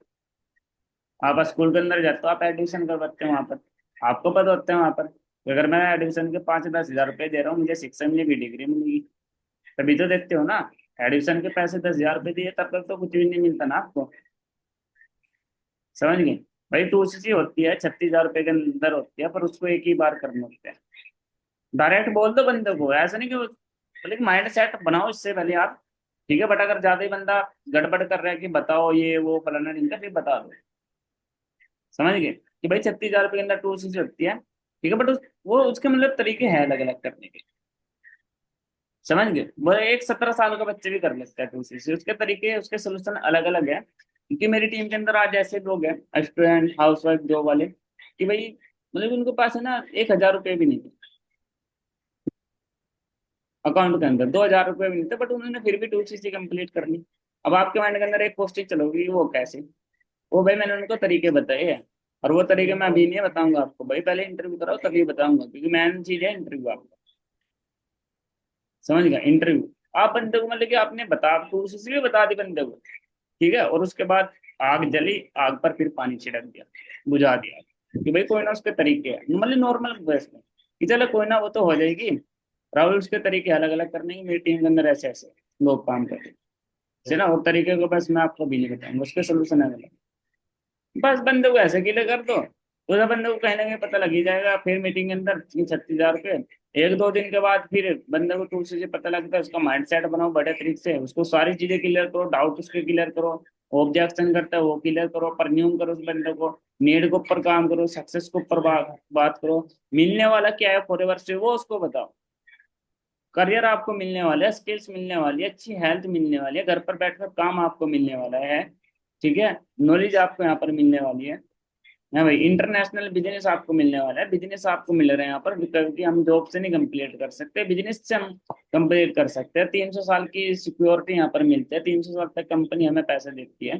आप स्कूल के अंदर जाते हो, आप एडमिशन करवाते हो वहां पर, आपको पता होता है वहां पर कि अगर मैं एडमिशन के 5-10 हज़ार रुपये दे रहा हूँ, मुझे शिक्षा मिलेगी, डिग्री मिलेगी। तभी तो देखते हो ना। एडमिशन के पैसे 10 हज़ार रुपये दिए तब तक तो कुछ भी नहीं मिलता ना आपको। समझ गए? भाई 2cc होती है 36,000 रुपये के अंदर होती है, पर उसको एक ही बार करना होता है। डायरेक्ट बोल दो बंदे को, ऐसा नहीं कि मतलब माइंड सेट बनाओ इससे पहले आप। ठीक है, बट अगर ज्यादा ही बंदा गड़बड़ कर रहा है कि बताओ ये वो फलाना ढिमका, फिर बता दो। समझ गए कि भाई 36,000 रुपये के अंदर 2cc होती है। ठीक है, बट वो उसके मतलब तरीके हैं अलग अलग करने के। समझ गए, वो एक 17 साल का बच्चे भी कर सकता है 2cc, उसके तरीके उसके सोल्यूशन अलग अलग है। क्योंकि मेरी टीम के अंदर आज ऐसे लोग हैं स्टूडेंट हाउस वाइफ जॉब वाले, कि भाई मतलब उनके पास है ना 1,000 रुपये भी नहीं थे अकाउंट के अंदर, 2,000 रुपये भी नहीं थे, बट उन्होंने फिर भी 2cc कंप्लीट कर ली। अब आपके माइंड के अंदर एक क्वेश्चन चलोगी, वो कैसे? वो भाई मैंने उनको तरीके बताए हैं, और वो तरीके मैं अभी नहीं बताऊंगा आपको, भाई पहले इंटरव्यू कराओ तभी बताऊंगा, क्योंकि मेन चीज है इंटरव्यू आपका। समझ गया, इंटरव्यू। आप बंदे को मतलब कि आपने बता तो उसी भी बता दी बंदे को, ठीक है, और उसके बाद आग जली, आग पर फिर पानी छिड़क दिया, बुझा दिया, कि भाई कोई ना उसके तरीके हैं मतलब नॉर्मल बस में, कि चलो कोई ना वो तो हो जाएगी। राहुल उसके तरीके अलग अलग करने की, मेरी टीम के अंदर ऐसे ऐसे लोग काम करते हैं। है ना, और तरीके को बस मैं आपको भी नहीं बताऊंगा, उसके सोल्यूशन है। बस बंदे को ऐसे गिले कर दो, तो बंदे को कहीं ना कहीं पता लग ही जाएगा। फिर मीटिंग के अंदर 36,000 रुपये, 1-2 दिन के बाद फिर बंदे को टूल से पता लगता है, उसका माइंड सेट बनाओ बड़े तरीके से, उसको सारी चीजें क्लियर करो, डाउट उसके क्लियर करो, ऑब्जेक्शन करता है वो क्लियर करो, परन्यूम करो उस बंदे को, नीड के ऊपर काम करो, सक्सेस के ऊपर बात करो, मिलने वाला क्या है फॉरएवर से वो उसको बताओ। करियर आपको मिलने वाला है, स्किल्स मिलने वाली है, अच्छी हेल्थ मिलने वाली है, घर पर बैठकर काम आपको मिलने वाला है। ठीक है, नॉलेज आपको यहाँ पर मिलने वाली है। हाँ भाई, इंटरनेशनल बिजनेस आपको मिलने वाला है, बिजनेस आपको मिल रहे हैं यहाँ पर, क्योंकि हम जॉब से नहीं कंप्लीट कर सकते, बिजनेस से हम कंप्लीट कर सकते हैं। 300 साल की सिक्योरिटी यहाँ पर मिलती है, 300 साल तक कंपनी हमें पैसे देती है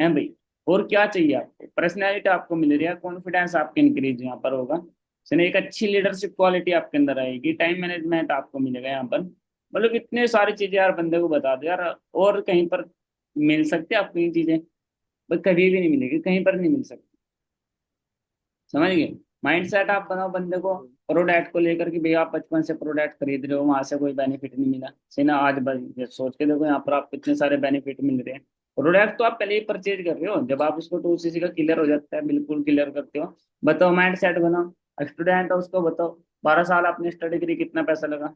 भाई। और क्या चाहिए आपको? पर्सनैलिटी आपको मिल रही है, कॉन्फिडेंस आपके इंक्रीज यहाँ पर होगा, सुनिए एक अच्छी लीडरशिप क्वालिटी आपके अंदर आएगी, टाइम मैनेजमेंट आपको मिलेगा यहाँ पर। मतलब इतने सारी चीजें यार बंदे को बता दो यार, और कहीं पर मिल सकती है आपको ये चीजें? बस कभी भी नहीं मिलेगी, कहीं पर नहीं मिल सकती। समझ गए? माइंड सेट आप बनाओ बंदे को प्रोडक्ट को लेकर कि भैया आप बचपन से प्रोडक्ट खरीद रहे हो, वहां से कोई बेनिफिट नहीं मिला, सही ना? आज बस ये सोच के देखो यहाँ पर आपको इतने सारे बेनिफिट मिल रहे हैं। प्रोडक्ट तो आप पहले ही परचेज कर रहे हो, जब आप उसको 2cc का क्लियर हो जाता है, बिल्कुल क्लियर करते हो। बताओ माइंड सेट बनाओ, स्टूडेंट हो उसको बताओ, 12 साल आपने स्टडी करी, कितना पैसा लगा?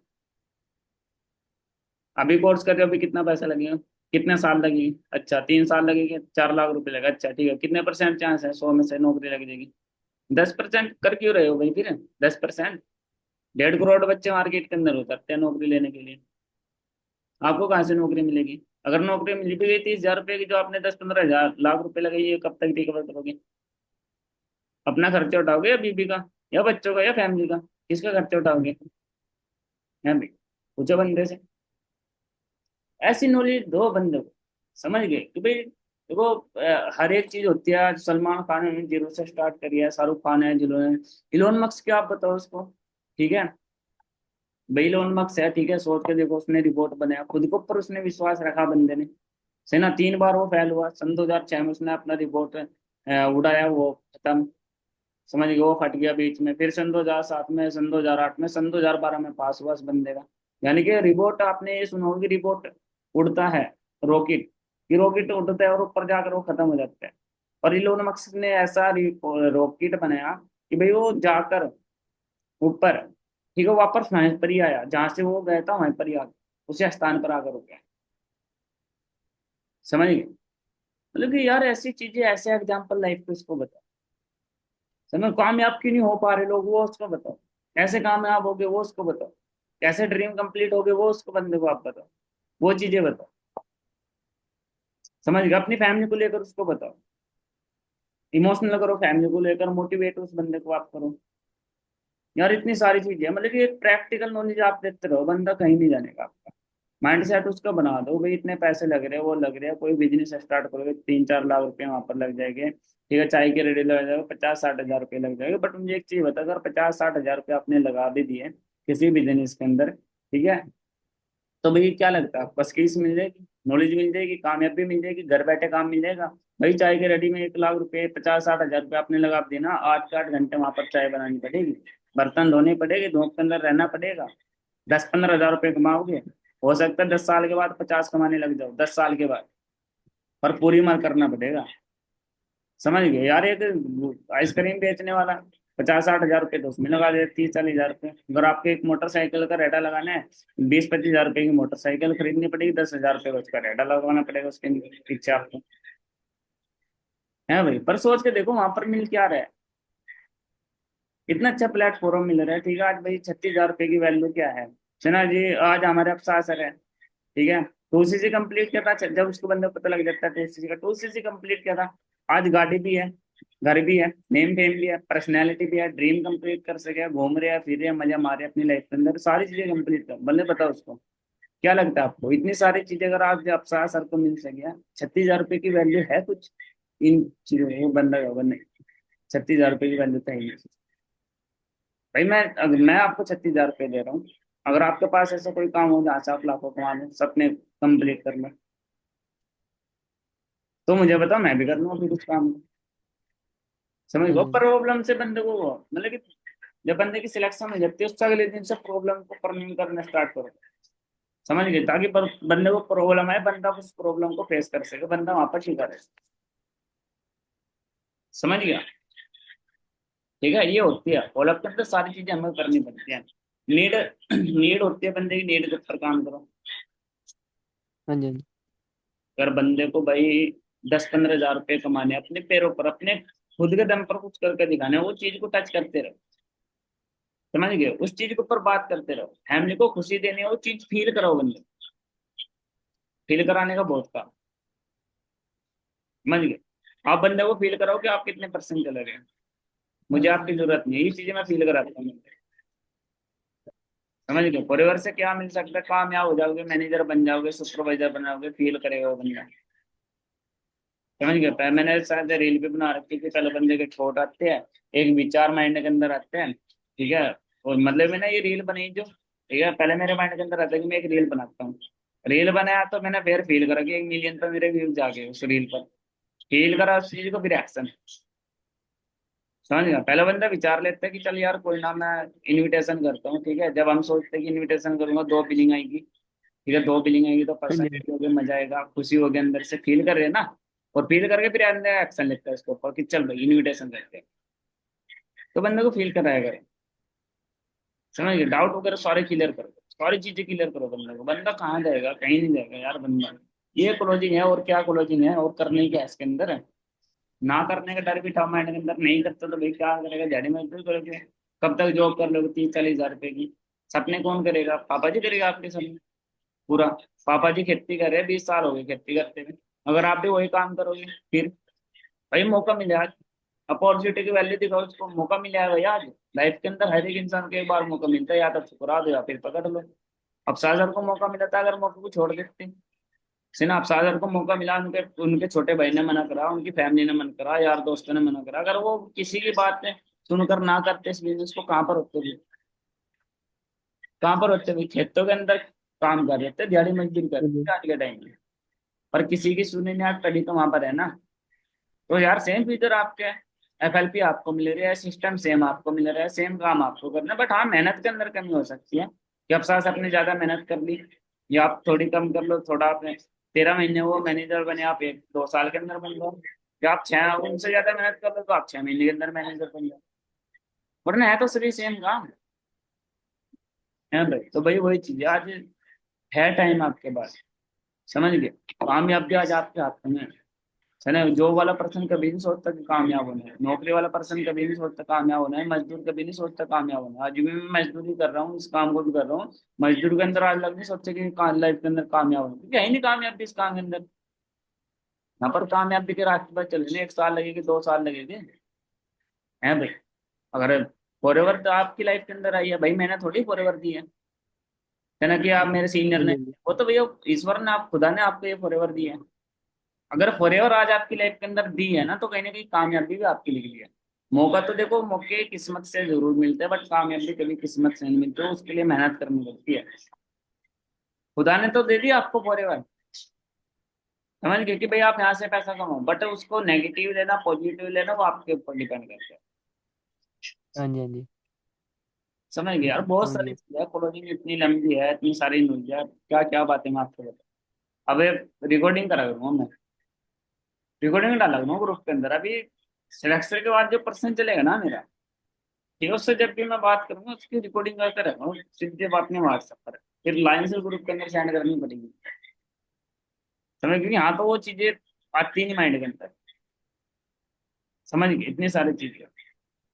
अभी कोर्स कर रहे हो, अभी कितना पैसा लगेगा? कितने साल लगेगी? अच्छा 3 साल लगेगी, 4 लाख रुपए लगा, अच्छा ठीक है, कितने परसेंट चांस है 100 में से नौकरी लग जाएगी? 10% कर क्यों रहे हो भाई फिर? 10%, 1.5 करोड़ बच्चे मार्केट के अंदर उतरते हैं नौकरी लेने के लिए, आपको कहाँ से नौकरी मिलेगी? अगर नौकरी मिली भी गई 30,000 रुपए की, जो आपने 10-15 हजार लाख रुपए लगाई है, कब तक रिकवर करोगे? अपना खर्चा उठाओगे या बीबी का, या बच्चों का, या फैमिली का? किसका खर्चा उठाओगे? है भाई, पूछो बंदे से, ऐसी नॉलेज दो बंदे को। समझ गए कि भाई देखो, हर एक चीज होती है। आज सलमान खान ने जीरो से स्टार्ट करी है, शाहरुख खान है जिन्होंने, इलोन मस्क क्या आप बताओ उसको। ठीक है भाई, इलोन मस्क है, ठीक है, सोच के देखो, उसने रिपोर्ट बनाया, खुद के ऊपर उसने विश्वास रखा बंदे ने, से ना 3 बार वो फेल हुआ, सन 2006 में उसने अपना रिपोर्ट उड़ाया, वो खत्म। समझ गए, वो फट गया बीच में, फिर सन 2007 में, सन 2008 में, सन 2012 में पास हुआ उस बंदे का। यानी कि रिपोर्ट आपने ये सुना होगा कि रिपोर्ट उड़ता है, रॉकेट, कि रॉकेट उड़ता है और ऊपर जाकर वो खत्म हो जाता है। और इलोन मस्क ने ऐसा रॉकेट बनाया कि भाई वो जाकर ऊपर, ठीक है, वापस वहीं पर ही आया जहां से वो गया था, वहीं पर ही आ उसी स्थान पर आकर हो गया। समझ गए? मतलब कि यार ऐसी चीजें, ऐसे एग्जाम्पल लाइफ पे उसको बताओ। समझ, कामयाब क्यों नहीं हो पा रहे लोग, वो उसको बताओ। कैसे कामयाब होगे वो उसको बताओ। कैसे ड्रीम कंप्लीट होगे वो उसको बंदे को आप बताओ, वो चीजें बताओ। समझ गए? अपनी फैमिली को लेकर उसको बताओ, इमोशनल करो, फैमिली को लेकर मोटिवेट उस बंदे को आप करो। यार इतनी सारी चीजें हैं, मतलब कि एक प्रैक्टिकल नॉलेज आप देते रहो, बंदा कहीं नहीं जानेगा आपका। माइंड सेट उसका बना दो भाई, इतने पैसे लग रहे हैं, वो लग रहे हैं, कोई बिजनेस स्टार्ट करोगे 3-4 लाख रुपए वहां पर लग जाएंगे, ठीक है, चाय की रेडी लग जाएगा 50-60 हजार रुपये लग जाएगा। बट मुझे एक चीज बता, अगर 50-60 हजार रुपये आपने लगा भी दिए किसी बिजनेस के अंदर, ठीक है, तो भाई क्या लगता है आपको? स्किल्स मिल जाएगी, नॉलेज मिल जाएगी, कामयाबी मिल जाएगी, घर बैठे काम मिल जाएगा। भाई चाय के रेडी में 1 लाख रुपए, 50-60 हजार रुपये आपने लगा दिए ना, 8 के 8 घंटे वहां पर चाय बनानी पड़ेगी, बर्तन धोने पड़ेगे, धूप के अंदर रहना पड़ेगा, 10-15 हजार रुपये कमाओगे। हो सकता है 10 साल के बाद 50 कमाने लग जाओ, 10 साल के बाद, पर पूरी उम्र करना पड़ेगा। समझ गए यार, एक आइसक्रीम बेचने वाला 50-60 हजार रुपये तो उसमें लगा दे, 30-40 हजार रुपये। अगर आपके एक मोटरसाइकिल का रेडा लगाना है, 20-25 हजार रुपये की मोटरसाइकिल खरीदनी पड़ेगी, 10 हजार रुपये का उसका रेडा लगवाना पड़ेगा उसके पीछे आपको। है भाई, पर सोच के देखो वहां पर मिल क्या रहा है। इतना अच्छा प्लेटफॉर्म मिल रहा है, ठीक है। आज भाई 36 हजार रुपये की वैल्यू क्या है। चना जी, आज हमारे अफसार सर है, ठीक है। 2 सीसी कंप्लीट क्या था, जब उसको बंदे को पता लग जाता है 2 सीसी का, 2 सीसी कंप्लीट क्या था। आज गाड़ी भी है, घर भी है, नेम फेम भी है, पर्सनैलिटी भी है, ड्रीम कंप्लीट कर सके, घूम रहे हैं, फिर रहे हैं, मजा मारे अपनी लाइफ के अंदर, सारी चीजें कंप्लीट कर, बल्ले बताओ उसको क्या लगता है आपको, इतनी सारी चीजें अगर आज अफसार सर को मिल सके, 36 हजार रुपये की वैल्यू है कुछ इन चीजों को, बंदा का बंदा, 36 हजार रुपये की वैल्यू तो है ही नहीं। भाई मैं आपको 36 हजार रुपये दे रहा हूँ, अगर आपके पास ऐसा कोई काम हो जहाँ से आप लाखों कमा लें, सपने कंप्लीट कर लें, तो मुझे बताओ, मैं भी कर लूँ अभी कुछ काम। समझ हाँ गए, जी। प्रॉब्लम से बंदे को मतलब कि जब बंदे की सिलेक्शन हो जाती है, उससे अगले दिन से प्रॉब्लम को परनिंग करना स्टार्ट करो। समझ गए, ताकि बंदे को प्रॉब्लम है, बंदा उस प्रॉब्लम को फेस कर सके, बंदा वहां पर टिका रहे। समझ गया, ठीक है। ये होती है डेवलप के अंदर सारी चीजें हमें करनी पड़ती है। नीड नीड होती है बंदे की, नीड के ऊपर काम करो। हाँ जी। हाँ जी। अगर बंदे को भाई 10-15 हजार रुपये कमाने हैं, अपने पैरों पर, अपने खुद के दम पर कुछ करके दिखाने हैं, वो चीज को टच करते रहो। समझ गए, उस चीज के ऊपर बात करते रहो, फैमिली को खुशी देनी है, वो चीज फील कराओ बंदे, फील कराने का बहुत काम। समझ गए, आप बंदे को फील कराओ कि आप कितने परसेंट चले रहे हैं, मुझे आपकी जरूरत नहीं है, ये चीजें मैं फील कराता हूँ। समझ गए, परिवार से क्या मिल सकता है, कामयाब हो जाओगे, मैनेजर बन जाओगे, सुपरवाइजर बनाओगे, फील करेगा वो बंदा। समझ गए, पहले मैंने शायद रील भी बना रखी थी, पहले बंदे के थॉट आते हैं, एक विचार माइंड के अंदर आते हैं, ठीक है। और मतलब मैंने ये रील बनाई जो, ठीक है, पहले मेरे माइंड के अंदर आता है कि मैं एक रील बनाता हूँ। रील बनाया तो मैंने फिर फील करा कि 1 मिलियन पर मेरे व्यूज आ गए उस रील पर, फील करा उस चीज को, फिर एक्शन। समझ गया, पहला बंदा विचार लेता है कि चल यार कोई ना, मैं इनविटेशन करता हूँ, ठीक है। जब हम सोचते हैं कि इनविटेशन करूंगा, 2 बिलिंग आएगी, ठीक है, 2 बिलिंग आएगी तो हाँ जी। पर्सनैलिटी होगी, मजा आएगा, खुशी होगी, अंदर से फील कर रहे हैं ना। और फील करके फिर अंदर एक्शन लेता है इसके ऊपर कि चल भाई इनविटेशन करते हैं, तो बंदे को फील कराया करें। समझ गए, डाउट वगैरह सारे क्लियर करो, सारी चीजें क्लियर करो बंदे को, बंदा कहाँ जाएगा, कहीं नहीं जाएगा यार बंदा। ये क्लोजिंग है, और क्या क्लोजिंग है, और करने क्या है इसके अंदर है। ना करने का डर भी था माइंड के अंदर, नहीं करता तो भाई क्या करेगा, दिहाड़ी मजदूरी करोगे, कब तक जॉब कर लोगे 30-40 हजार रुपए की। सपने कौन करेगा, पापा जी करेगा आपके सपने पूरा। पापा जी खेती कर रहे हैं, 20 साल हो गए खेती करते हुए, अगर आप भी वही काम करोगे फिर। भाई मौका मिले आज, अपॉर्चुनिटी की वैल्यू दिखाओ उसको, मौका मिला है भैया आज। लाइफ के अंदर हर एक इंसान को एक बार मौका मिलता है, या तो ठुकरा दो या फिर पकड़ लो। अब सागर को मौका मिला था, अगर मौके को छोड़ देते, सिना अब सागर को मौका मिला, उनके उनके छोटे भाई ने मना करा, उनकी फैमिली ने मना करा, यार दोस्तों ने मना करा, अगर वो किसी की बात ने सुनकर ना करते इस बिजनेस को, कहाँ पर होते भी, कहाँ पर होते भी, खेतों के अंदर काम कर रहे थे, दिहाड़ी मजदूरी कर हाँ रहे जी। थे आज के टाइम में। पर किसी की सुनी नहीं, आज तभी तो वहां पर है ना। तो यार सेम फ्यूचर आपके, एफएलपी आपको मिल रही है, सिस्टम सेम आपको मिल रहा है, सेम काम आपको करना है, बट हाँ मेहनत के अंदर कमी हो सकती है कि अब सास आपने ज्यादा मेहनत कर ली, या आप थोड़ी कम कर लो, थोड़ा आपने 13 महीने वो मैनेजर बने, आप 1-2 साल के अंदर बन जाओ, या आप छह उनसे ज्यादा मेहनत कर लो तो आप 6 महीने के अंदर मैनेजर बन जाओ, वरना है तो सभी सेम काम। है भाई, तो भाई वही चीज है, आज है टाइम आपके पास। समझ गए, कामयाबी आज आपके हाथ में है ना। जॉब वाला पर्सन कभी नहीं सोचता कि कामयाब होना है, नौकरी वाला पर्सन कभी नहीं सोचता कामयाब होना है, मजदूर कभी नहीं सोचता कामयाब होना है। आज भी मैं मजदूरी कर रहा हूँ, इस काम को भी कर रहा हूँ, मजदूर के अंदर आज लग नहीं सोचते कि लाइफ के अंदर कामयाब होना, क्योंकि है ही नहीं कामयाब भी इस काम के अंदर। यहाँ पर कामयाबी के रास्ते पर चलने 1 साल लगेगी, 2 साल लगेगी, है भाई। अगर फॉरएवर तो आपकी लाइफ के अंदर आई है भाई, मैंने थोड़ी फॉरएवर दी है ना, कि आप मेरे सीनियर हाँ ने, जी। हाँ जी। वो तो भैया ईश्वर ने, आप खुदा ने आपको ये फॉरएवर दी है। अगर फॉरएवर आज आपकी लाइफ के अंदर दी है ना, तो कहीं ना कहीं कामयाबी भी आपकी लिखी है। मौका तो देखो, मौके किस्मत से जरूर मिलते हैं, बट कामयाबी कभी किस्मत से नहीं मिलती, उसके लिए मेहनत करनी पड़ती है। खुदा ने तो दे दिया आपको फॉरएवर, समझ गए कि भाई आप यहाँ से पैसा कमाओ, बट उसको नेगेटिव लेना पॉजिटिव लेना वो आपके ऊपर डिपेंड करता है। हाँ जी। हाँ जी। समझ गए यार, बहुत समझ सारी गया। चीजें, कॉलोनी इतनी लंबी है, इतनी सारी न्यूज है, क्या क्या बातें मैं आपको बताऊं। अब रिकॉर्डिंग करा करूंगा मैं। रिकॉर्डिंग डाला ना ग्रुप के अंदर अभी। सिलेक्शन के बाद जो पर्सन चलेगा ना मेरा, ठीक है, उससे जब भी मैं बात करूंगा उसकी रिकॉर्डिंग करता रहूंगा, सीधे बात नहीं व्हाट्सएप पर, फिर लाइन से ग्रुप के अंदर सेंड करनी पड़ेगी। समझ, क्योंकि यहाँ तो वो चीजें आती नहीं माइंड के अंदर। समझ गए, इतनी सारी चीजें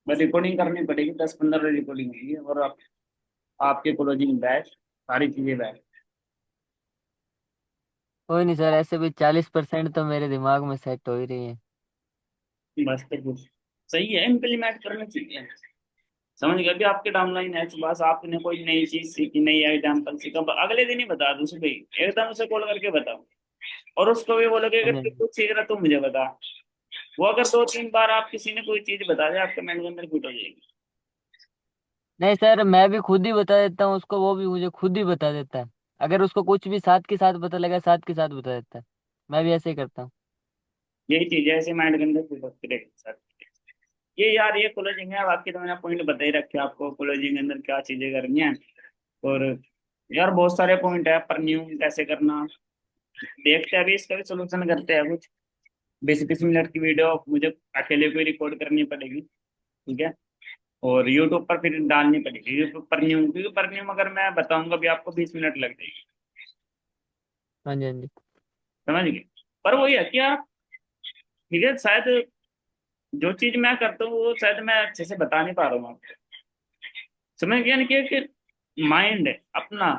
बस रिकॉर्डिंग करनी पड़ेगी, 10-15 रिकॉर्डिंग होगी और आपके क्लोजिंग बैच, सारी चीजें बैच। कोई नहीं सर, ऐसे भी 40% तो मेरे दिमाग में सेट हो ही रही है। बस तो कुछ सही है, इम्प्लीमेंट करना चाहिए। समझ गए, अभी आपके डाउनलाइन है, बस आपने कोई नई चीज सीखी, नई एग्जाम्पल सीखा, अगले दिन ही बता दूं सुबह ही एकदम उसे कॉल करके बताओ। और उसको भी बोलोगे हाँ अगर तू जी। कुछ सीख रहा तो मुझे बता। वो अगर 2-3 बार आप किसी ने कोई चीज बता दे, आपके माइंड के अंदर फिट हो जाएगी। नहीं सर, मैं भी खुद ही बता देता हूँ उसको, वो भी मुझे खुद ही बता देता है। अगर उसको कुछ भी साथ के साथ पता लगा, साथ के साथ बता देता है। मैं भी ऐसे ही करता हूँ। यही चीज है, ऐसे माइंड के अंदर फिट होती रहेगी सर। ये यार ये कॉलेजिंग है, बाकी तो मैंने पॉइंट बता ही रखे आपको कॉलेजिंग के अंदर क्या चीजें करनी है। और यार बहुत सारे पॉइंट है, पर न्यू कैसे करना, देखते हैं अभी इसका भी सोल्यूशन करते हैं कुछ। 20-20 मिनट की वीडियो मुझे अकेले को रिकॉर्ड करनी पड़ेगी, ठीक है। और यूट्यूब पर फिर डालनी पड़ेगी, यूट्यूब पर न्यू, क्योंकि पर न्यू अगर मैं बताऊंगा भी आपको 20 मिनट लग जाएगी। हाँ जी, हाँ जी। समझ गए। पर वही है क्या, ठीक है, शायद जो चीज मैं करता हूँ वो शायद मैं अच्छे से बता नहीं पा रहा हूँ आपको। समझ गया ना कि माइंड है अपना,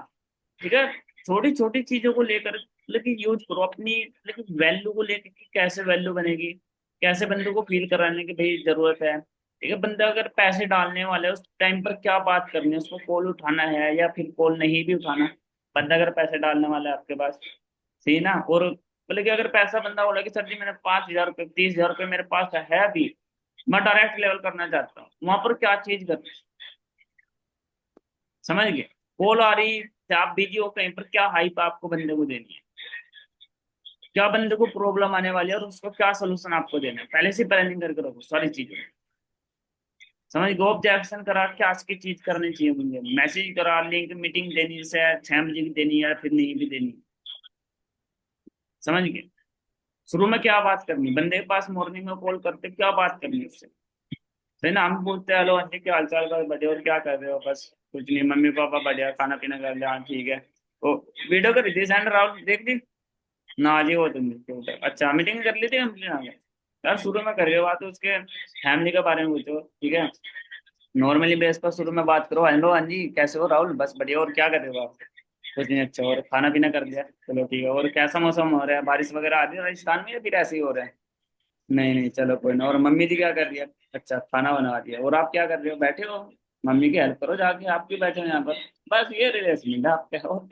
ठीक है, छोटी छोटी चीजों को लेकर लेकिन यूज करो अपनी, लेकिन वैल्यू को लेकर कि कैसे वैल्यू बनेगी, कैसे बंदे को फील कराने की भाई जरूरत है। ठीक है, बंदा अगर पैसे डालने वाला है उस टाइम पर क्या बात करनी है, उसको कॉल उठाना है या फिर कॉल नहीं भी उठाना। बंदा अगर पैसे डालने वाला है आपके पास, सही ना, और बोले कि अगर पैसा बंदा बोला कि सर जी मैंने 5,000 रुपये 30,000 रुपये मेरे पास है अभी, मैं डायरेक्ट लेवल करना चाहता हूँ, वहां पर क्या चीज करनी। समझ गए, कॉल आ रही, आप बिजी हो कहीं पर, क्या हाइप आपको बंदे को देनी है, क्या बंदे को प्रॉब्लम आने वाली है और उसको क्या सोल्यूशन आपको देना है, पहले से प्लानिंग करके रखो सारी चीजें। समझ गए, ऑब्जेक्शन करा के आज की चीज करनी चाहिए, मुझे मैसेज करा, लिंक मीटिंग देनी से 6 बजे की देनी है या फिर नहीं भी देनी। समझ गए, शुरू में क्या बात करनी बंदे के पास, मॉर्निंग में कॉल करते क्या बात करनी है उससे। सही ना, हम बोलते हैं हेलो आंटी क्या हाल चाल, बस बढ़िया, और क्या कर रहे हो, बस कुछ नहीं, मम्मी पापा बढ़िया, खाना पीना कर लिया, हाँ ठीक है। तो वीडियो कर दी सेंड, राहुल देख ली ना जी, वो तुम देखते हो। अच्छा मीटिंग कर ली थी कंप्लीट आ गया। यार शुरू में कर रहे हो बात तो उसके फैमिली के बारे में पूछो, ठीक है। नॉर्मली बेस पर शुरू में बात करो, हेलो हाँ जी कैसे हो राहुल, बस बढ़िया, और क्या कर रहे हो आप, कुछ नहीं, अच्छा, और खाना पीना कर दिया, चलो ठीक है, और कैसा मौसम हो रहा है, बारिश वगैरह आ रही है राजस्थान में या फिर ऐसे ही हो रहा है। नहीं नहीं चलो कोई ना, और मम्मी जी क्या कर रही है, अच्छा खाना बना दिया, और आप क्या कर रहे हो, बैठे हो, मम्मी की हेल्प करो जाके, आप क्यों बैठे हो यहाँ पर। बस ये रिलेशन है आपके, और